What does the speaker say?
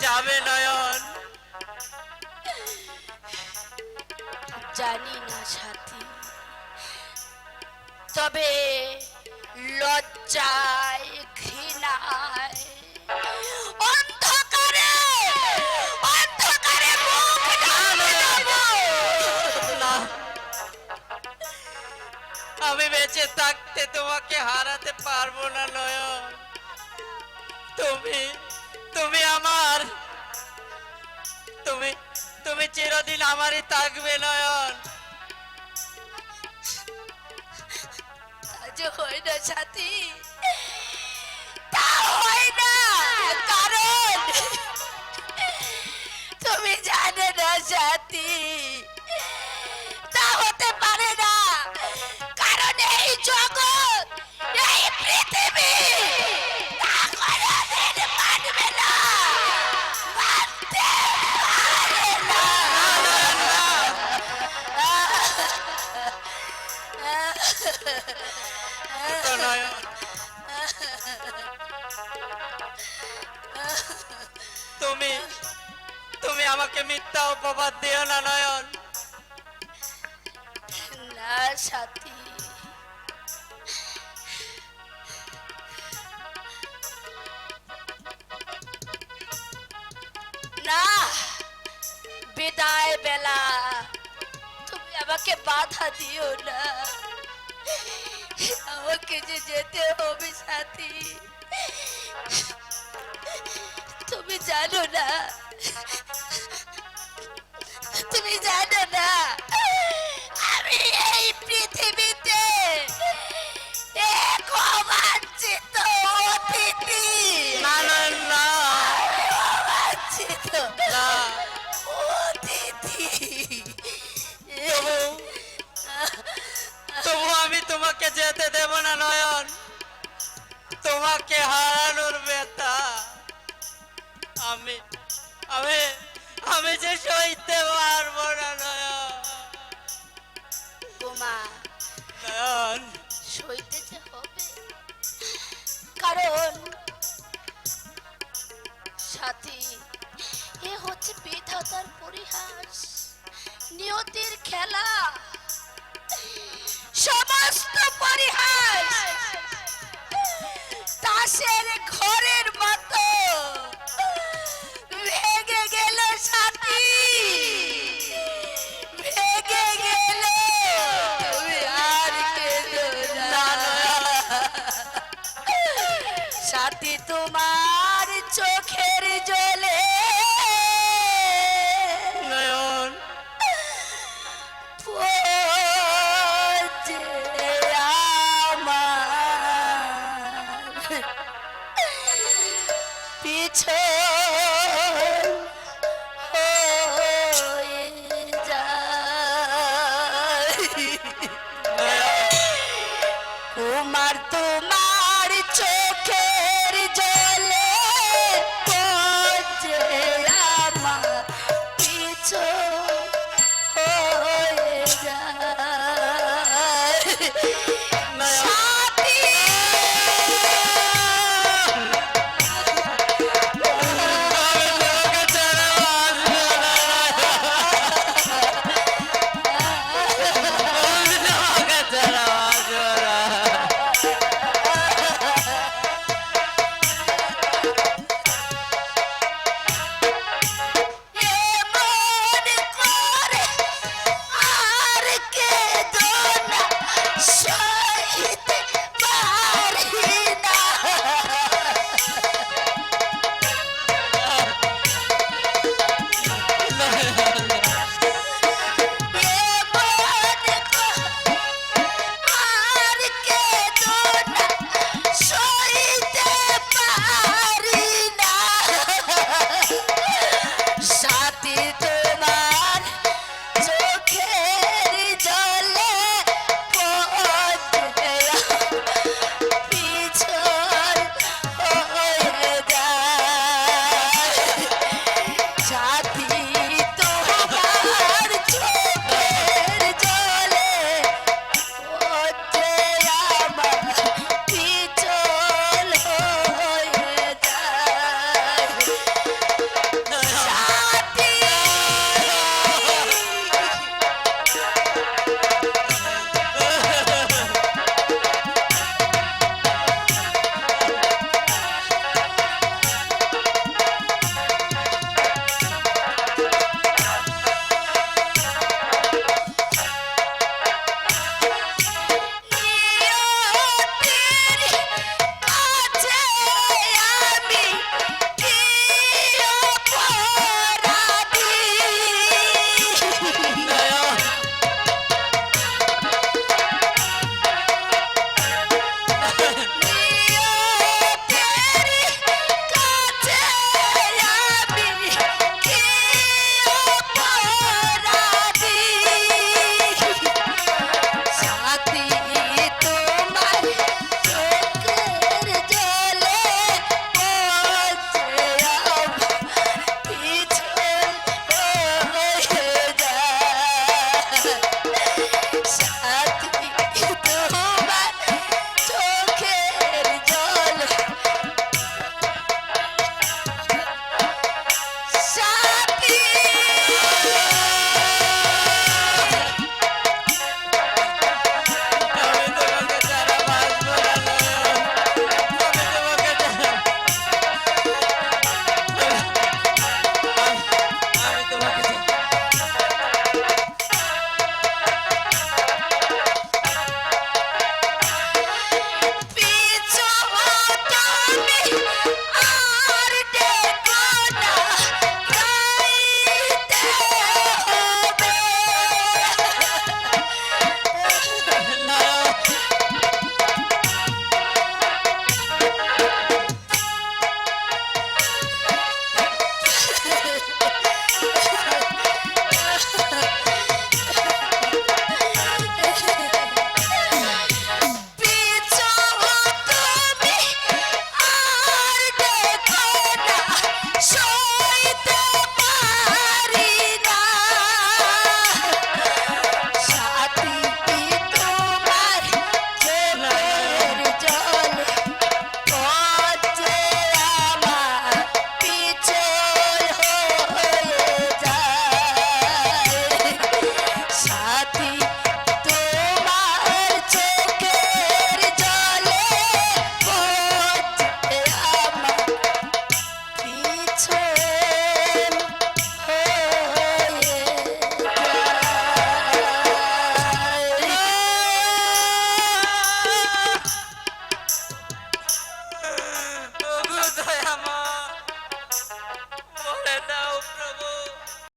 যাবে নয়ন? জানি না সাথী, তবে লজ্জায় ঘৃণায় অন্ধকারে অন্ধকারে মুখ ঢাকতে যাব। না, আমি বেঁচে থাকতে তোমাকে হারাতে পারবো না নয়ন। তুমি তুমি আমার, তুমি তুমি চিরদিন আমারই থাকবে নয়ন। যে হয় না সাথী, তা হয় না, কারণ তুমি জানো না সাথী, তা হতে পারে না, কারণ এই জগৎ, এই পৃথিবী তা কোনোদিন মানবে না, মানতে পারে না। তো নয়ন, তুমি তুমি আমাকে মিথ্যা অপবাদ দিও না নয়ন। না সাথী, না, বিদায় বেলা তুমি আমাকে বাধা দিও না, আমাকে যে যেতে হবে সাথী। তুমি জানো না, তুমি জানো না, আমি এই পৃথিবীতে এক অবাঞ্ছিত অতিথি। না নয়ন না, অবাঞ্ছিত না। অতিথি। তবু তবু আমি তোমাকে যেতে দেব না নয়ন। তোমাকে হারানোর ব্যথা আমি আমি আমি যে সইতে পারবো না নয়ন। বোমা, নয়ন, সইতে যে হবে, কারণ সাথী, এ হচ্ছে বিধাতার পরিহাস, নিয়তির খেলা, সমস্ত পরিহাস তাসের ঘরের মতো ভেঙে গেল সাথী, ভেঙে গেল। তুমি আর কেঁদো না সাথী, তোমার চোখের জলে নয়ন, পচে আমার পিছন হয়ে যায়। কুমার তোমার চোখের জলে পচে আমার পিছন হয়ে যায়।